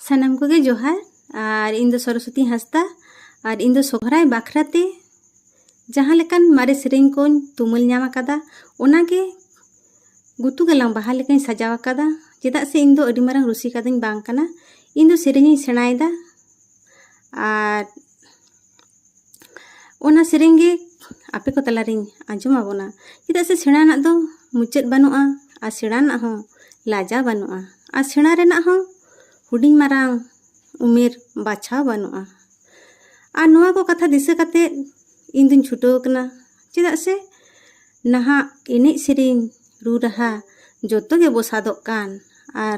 सानाम कोगे जोहार और इन दो सरस्वती हांसदा और इन दो सोहराय बाखराते जहाँ लेकान मारे सेरें को तुमुल ᱧᱟᱢ ᱟᱠᱟᱫᱟ ᱚᱱᱟᱜᱮ गुतु गलां बाहा लेकान सजाव आकादा चेदा से इन दो अडी मारांग रुसिका दኝ बांग कना इन दो सेरें सेणायदा और ओना सेरें गे आपे को तलारिं आंजम आबोना चेदा से सेणा ना दो मुचाद बानुआ आ सेणा ना हो लाजा बानुआ आ सेणा रेना हो हुडिंग मारांग उमेर बाछा बानुआ आ नोआ को कथा दिशा कते इन दिन छुटो कना चेदा से नहा एने सेरें रू रहा जोतो गे बोसादोक कान और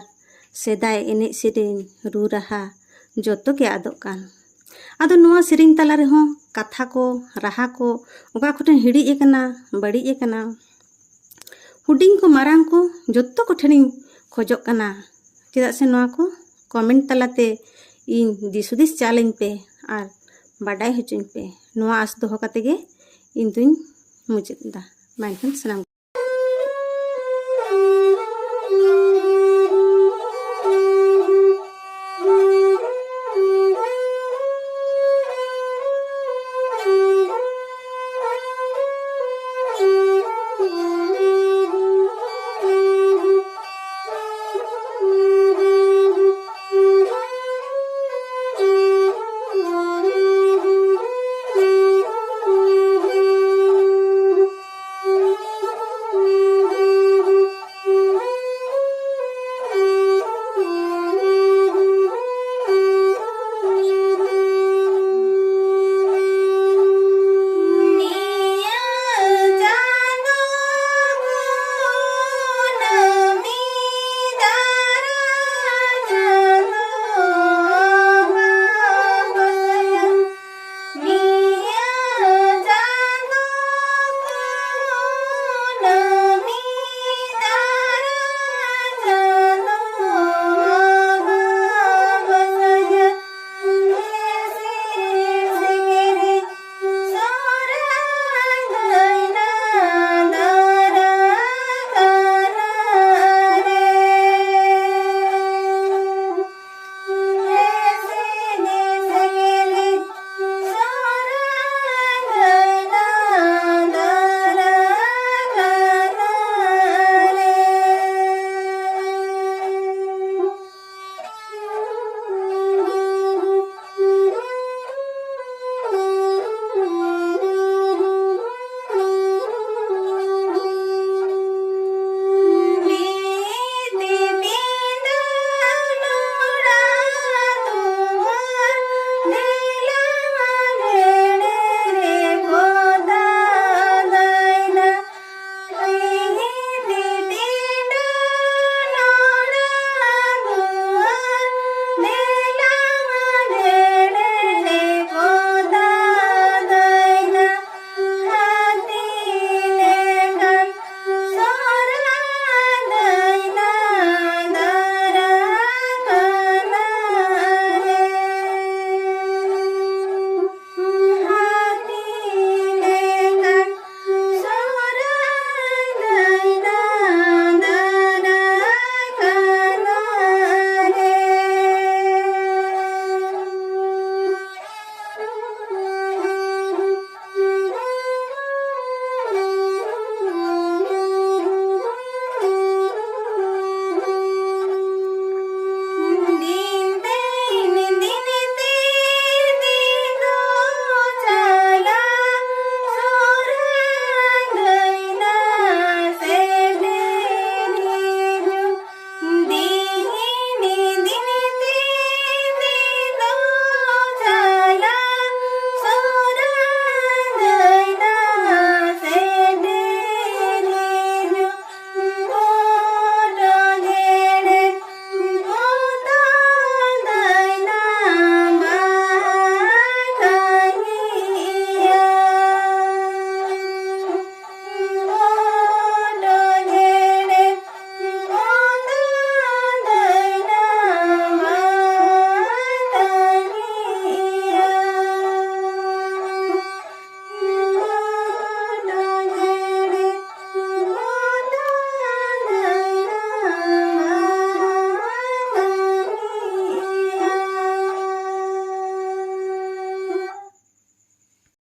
सेदाय एने सेरें रू रहा जोतो गे आदोक कान आदो नोआ सेरें तला रेहों कथा को राहा को ओका कोठेन हिड़ी एकना बड़ी एकना हुडिंग को मारांग को जोतो कोठेन खोजोक कना चेदा से नोआ को कमेंट तलाते इन दिसुदिस चालें पे और बाडाय हचुं पे नोआ आस दोहो कते गे इन दुñ मुचाद दा मानखन सनाम।